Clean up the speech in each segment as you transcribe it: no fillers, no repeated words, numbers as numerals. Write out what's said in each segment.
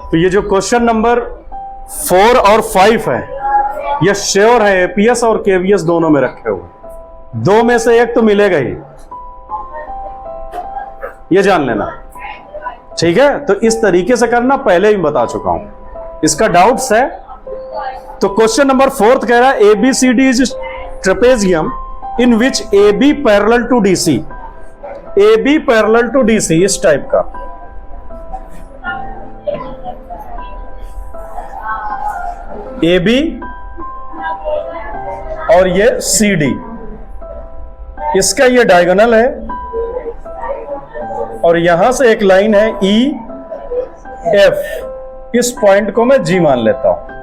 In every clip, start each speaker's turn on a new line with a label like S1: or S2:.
S1: तो ये जो क्वेश्चन नंबर 4 और 5 है, ये श्योर है एपीएस और केवीएस दोनों में रखे हुए, दो में से एक तो मिलेगा ही, ये जान लेना। ठीक है, तो इस तरीके से करना, पहले ही बता चुका हूं। इसका डाउट्स है तो क्वेश्चन नंबर 4 कह रहा है ABCD is trapezium in which A B parallel to DC, A B parallel to DC, इस टाइप का। ए बी और ये सी डी, इसका ये डायगोनल है और यहां से एक लाइन है ई एफ, इस पॉइंट को मैं जी मान लेता हूं।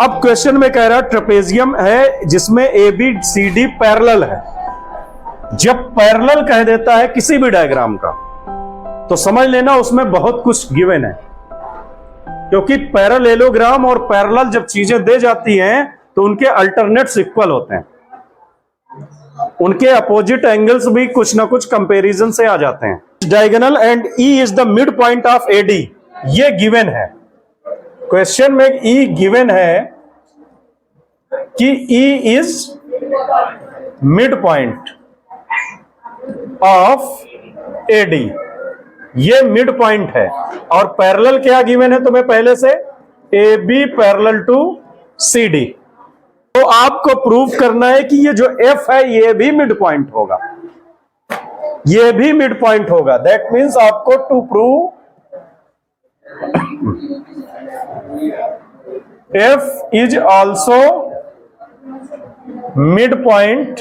S1: अब क्वेश्चन में कह रहा ट्रेपेजियम है जिसमें A B C D parallel है। जब पैरेलल कह देता है किसी भी डायग्राम का तो समझ लेना उसमें बहुत कुछ गिवन है, क्योंकि पैरेललोग्राम और पैरेलल जब चीजें दे जाती हैं तो उनके अल्टरनेट्स इक्वल होते हैं, उनके अपोजिट एंगल्स भी कुछ ना कुछ कंपैरिजन से आ जाते हैं। Diagonal and E is the mid point of AD, ये गिवन है क्वेश्चन में, ई गिवन है कि E is mid point of AD, ये मिड पॉइंट है। और पैरेलल क्या गिवन है तुम्हें पहले से, A B parallel to C D. तो आपको प्रूव करना है कि ये जो एफ है ये भी मिड पॉइंट होगा, ये भी मिड पॉइंट होगा। दैट मीन्स आपको to prove F is also mid point,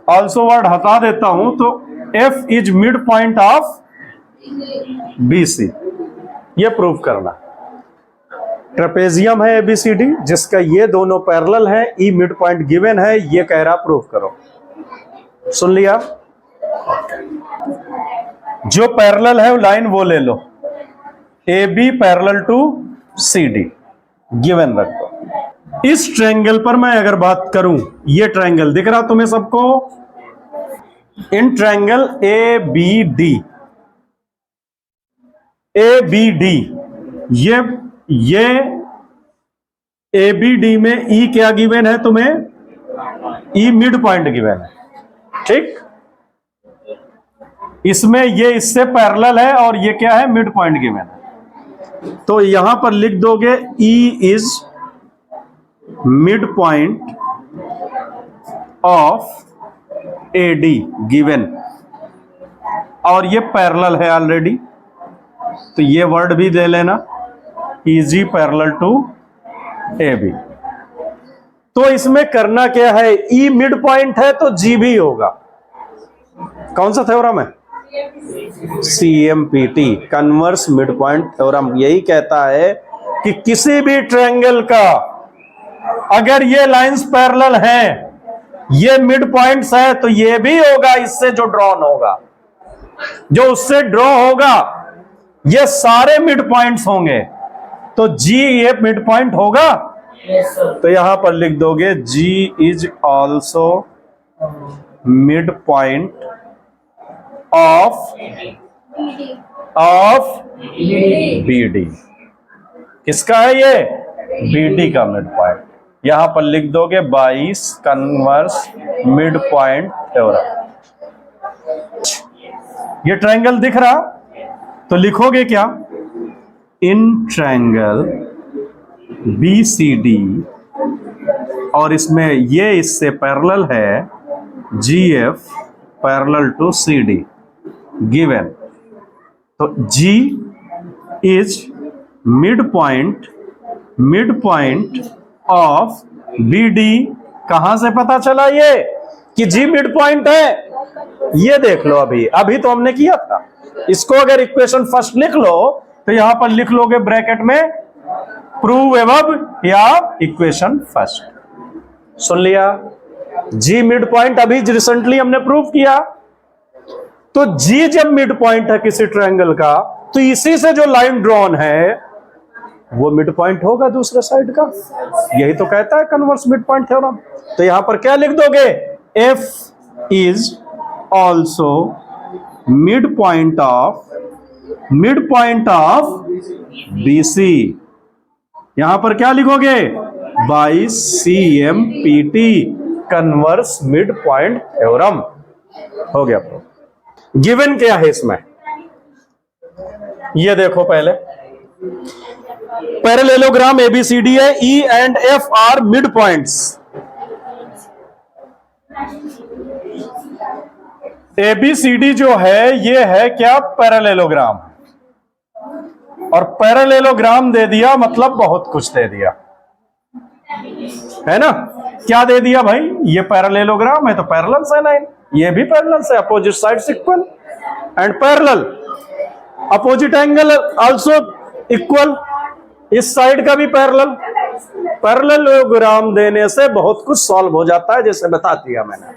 S1: also word हटा देता हूं तो F is mid point of BC, ये प्रूव करना। ट्रेपेजियम है एबीसीडी जिसका ये दोनों पैरेलल है, ई मिड पॉइंट गिवन है, ये कह रहा प्रूव करो। सुन लिया? जो पैरेलल है लाइन वो ले लो, A B parallel to C D given रख दो। इस ट्रायंगल पर मैं अगर बात करूं, ये ट्रायंगल दिख रहा तुम्हें सबको, in triangle A B D, A B D, ये ए बी डी में ई क्या गिवन है तुम्हें, ई मिड पॉइंट गिवन है। ठीक, इसमें ये इससे पैरेलल है और ये क्या है, मिड पॉइंट गिवन है। तो यहां पर लिख दोगे ई is mid point of A D given, और ये पैरेलल है ऑलरेडी, तो ये वर्ड भी दे लेना, EG parallel to A B. तो इसमें करना क्या है, ई मिड पॉइंट है तो जी भी होगा। कौन सा थ्योरम है, CMPT, converse mid point theorem. यही कहता है कि किसी भी ट्रायंगल का अगर ये लाइंस पैरेलल हैं, ये मिड पॉइंट्स है, तो ये भी होगा इससे जो ड्रॉन होगा, जो उससे ड्रॉ होगा, ये सारे मिड पॉइंट्स होंगे, तो जी ये मिड पॉइंट होगा। तो यहां पर लिख दोगे G is also mid point of BD। किसका है ये, BD का मिड पॉइंट। यहां पर लिख दोगे 22 कन्वर्स मिड पॉइंट थ्योरम। ये ट्रायंगल दिख रहा तो लिखोगे क्या, इन ट्रायंगल BCD, और इसमें ये इससे पैरेलल है GF parallel to CD given. तो G is mid point of BD। कहां से पता चला ये कि G मिड पॉइंट है, ये देख लो, अभी तो हमने किया था। इसको अगर इक्वेशन फर्स्ट लिख लो तो यहां पर लिख लोगे ब्रैकेट में प्रूव एबव या इक्वेशन फर्स्ट। सुन लिया? G मिड पॉइंट अभी रिसेंटली हमने प्रूव किया। तो G जब मिड पॉइंट है किसी ट्रायंगल का, तो इसी से जो लाइन ड्रॉन है वो मिड पॉइंट होगा दूसरे साइड का। यही तो कहता है कन्वर्स मिड पॉइंट थ्योरम। तो यहां पर क्या लिख दोगे, F is also midpoint of BC। यहां पर क्या लिखोगे? By CMPT, converse mid point theorem. हो गया। गिवन क्या है इसमें? ये देखो, पहले पैरेललोग्राम ABCD है, E and F are mid points. ABCD जो है ये है क्या? पैरेललोग्राम। और पैरेललोग्राम दे दिया मतलब बहुत कुछ दे दिया, है ना? क्या दे दिया भाई? ये पैरेललोग्राम है तो पैरेलल्स है लाइन, ये भी पैरेलल्स है, opposite sides equal and parallel, opposite angle also equal, इस साइड का भी पैरेलल। पैरेललोग्राम देने से बहुत कुछ सॉल्व हो जाता है, जैसे बता दिया मैंने।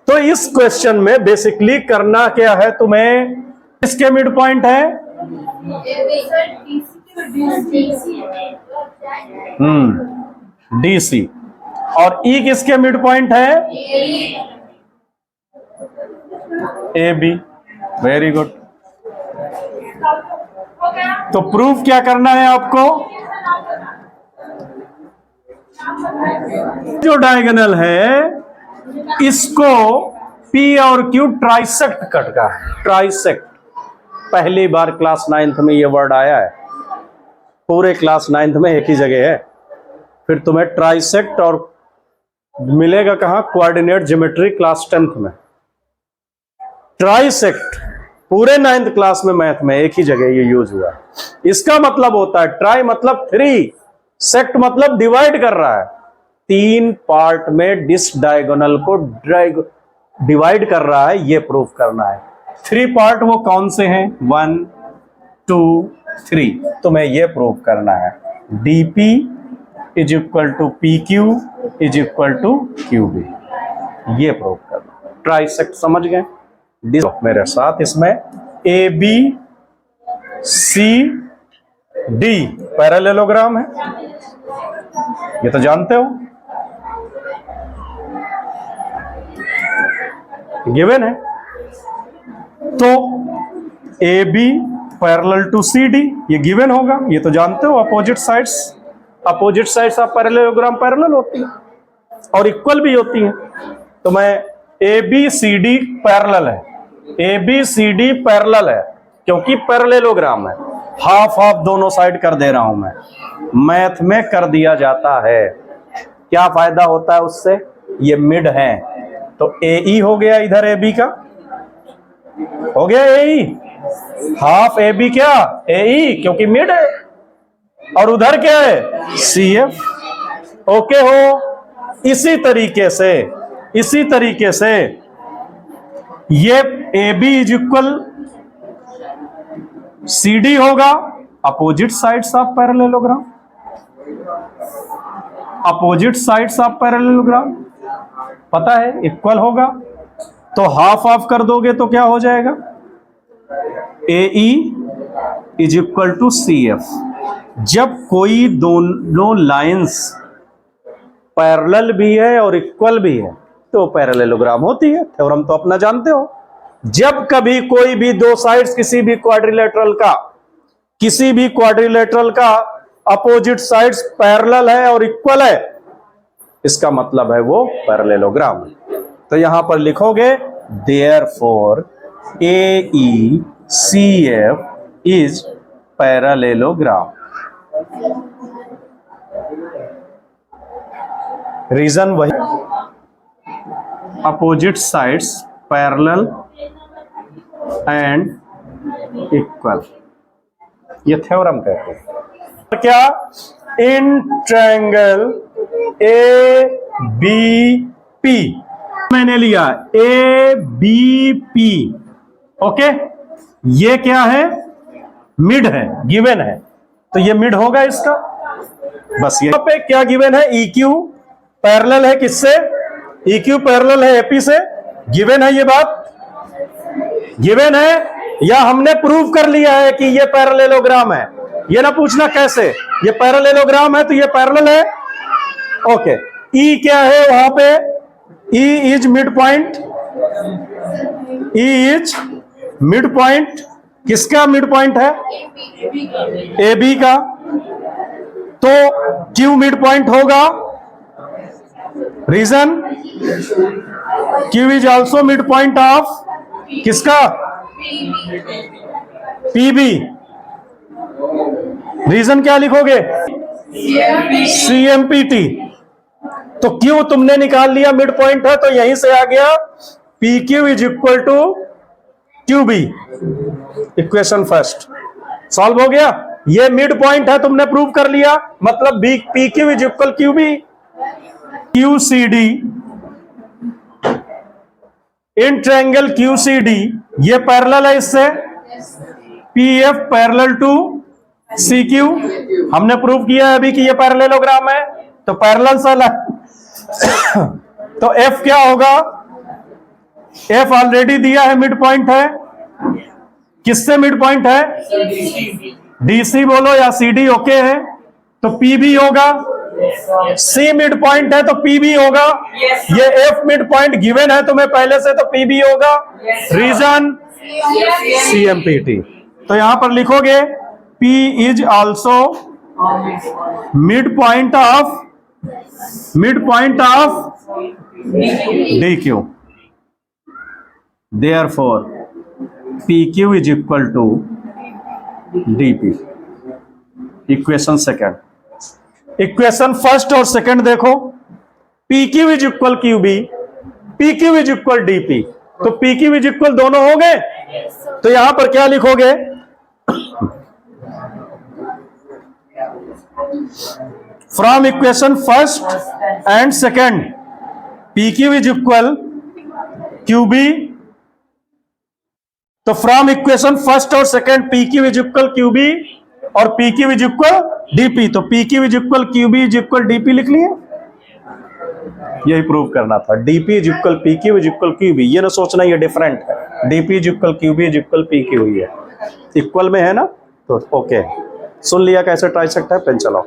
S1: तो इस क्वेश्चन में बेसिकली करना क्या है तुम्हें? किसके मिड पॉइंट है? DC। और E किसके मिड पॉइंट है? AB। Very good. तो प्रूफ क्या करना है आपको? जो डायगोनल है इसको P और Q ट्राइसेक्ट कटका है। ट्राइसेक्ट पहली बार क्लास 9th में ये वर्ड आया है, पूरे क्लास 9th में एक ही जगह है। फिर तुम्हें ट्राइसेक्ट और मिलेगा कहां? कोऑर्डिनेट ज्योमेट्री क्लास 10th में। ट्राइसेक्ट पूरे 9th क्लास में मैथ में एक ही जगह ये यूज हुआ है। इसका मतलब होता है ट्राई मतलब 3, सेक्ट मतलब डिवाइड कर रहा है। 3 पार्ट में डिस डायगोनल को डिवाइड कर रहा है, ये प्रूफ करना है। 3 पार्ट वो कौन से हैं? 1 2 3। तुम्हें ये प्रूफ करना है। DP is equal to PQ is equal to QB, ये प्रूफ करना। ट्राइसेक्ट समझ गए? मेरे साथ इसमें ABCD पैरेललोग्राम है, ये तो जानते हो, गिवन है। तो AB पैरेलल टू CD, ये गिवन होगा, ये तो जानते हो। Opposite sides of parallelogram parallel होती है और इक्वल भी होती है। तो मैं ABCD पैरेलल है, ABCD पैरेलल है क्योंकि पैरेललोग्राम है। हाफ हाफ दोनों साइड कर दे रहा हूं मैं, मैथ में कर दिया जाता है। क्या फायदा होता है उससे? ये मिड है तो AE हो गया, इधर AB का हो गया AE, हाफ AB क्या? AE, क्योंकि मिड है। और उधर क्या है? CF। ओके हो। इसी तरीके से ये AB इज इक्वल CD होगा, opposite sides of parallelogram. Opposite sides of parallelogram पता है इक्वल होगा, तो हाफ हाफ कर दोगे तो क्या हो जाएगा? AE is equal to CF। जब कोई दोनों लाइंस पैरेलल भी है और इक्वल भी है तो पैरेललोग्राम होती है। थ्योरम तो अपना जानते हो। जब कभी कोई भी दो साइड्स किसी भी क्वाड्रिलेटरल का अपोजिट साइड्स पैरेलल है और इक्वल है, इसका मतलब है वो पैरेललोग्राम है। तो यहां पर लिखोगे therefore AECF is parallelogram. Reason वही, opposite sides parallel and equal, ये थ्योरम कहते हैं। क्या? इन ट्रायंगल ABP मैंने लिया ABP, ओके, ये क्या है? मिड है, गिवन है, तो ये मिड होगा इसका। बस ये पे क्या गिवन है? EQ पैरेलल है किससे? EQ पैरेलल है AP से, गिवन है। ये बात गिवन है या हमने प्रूव कर लिया है कि ये पैरेललोग्राम है? ये ना पूछना कैसे, ये पैरेललोग्राम है तो ये पैरेलल है। ओके, E क्या है वहां पे? E is mid point, E is mid point, किसका मिड पॉइंट है? ए बी का। तो Q मिड पॉइंट होगा, reason Q is also mid point of किसका? PB। रीजन क्या लिखोगे? CMPT। तो Q तुमने निकाल लिया मिड पॉइंट है, तो यहीं से आ गया PQ is equal to QB। Equation first solve हो गया। ये मिड पॉइंट है, तुमने प्रूव कर लिया, मतलब PQ is equal QB। QCD in triangle QCD ये पैरेलल है इससे, PF पैरेलल टू CQ। हमने प्रूव किया है अभी कि ये पैरेललोग्राम है, तो पैरेलल सा तो F क्या होगा? F ऑलरेडी दिया है, मिड पॉइंट है। किससे मिड पॉइंट है? DC बोलो या CD, ओके है। तो PB होगा। C मिड पॉइंट है तो PB होगा। ये F मिड पॉइंट गिवन है तुम्हें पहले से, तो PB होगा। Reason CMPT। तो यहां पर लिखोगे P is also mid point of DQ। Therefore PQ is equal to DP। Equation second. Equation first और सेकंड देखो, PQ is equal QB, PQ is equal DP। तो PQ इज इक्वल दोनों हो गए, तो यहां पर क्या लिखोगे? From equation first and second PQ is equal QB। तो फ्रॉम इक्वेशन फर्स्ट और second PQ is equal QB और PQ इज इक्वल DP। तो PQ is equal QB is equal DP लिख लिए। यही प्रूव करना था। DP is equal PQ is equal QB। ये ना सोचना ये डिफरेंट है। DP is equal QB is equal PQ ही है, इक्वल में है ना, तो ओके। सुन लिया कैसे ट्राइसेक्ट है, पेन चलाओ।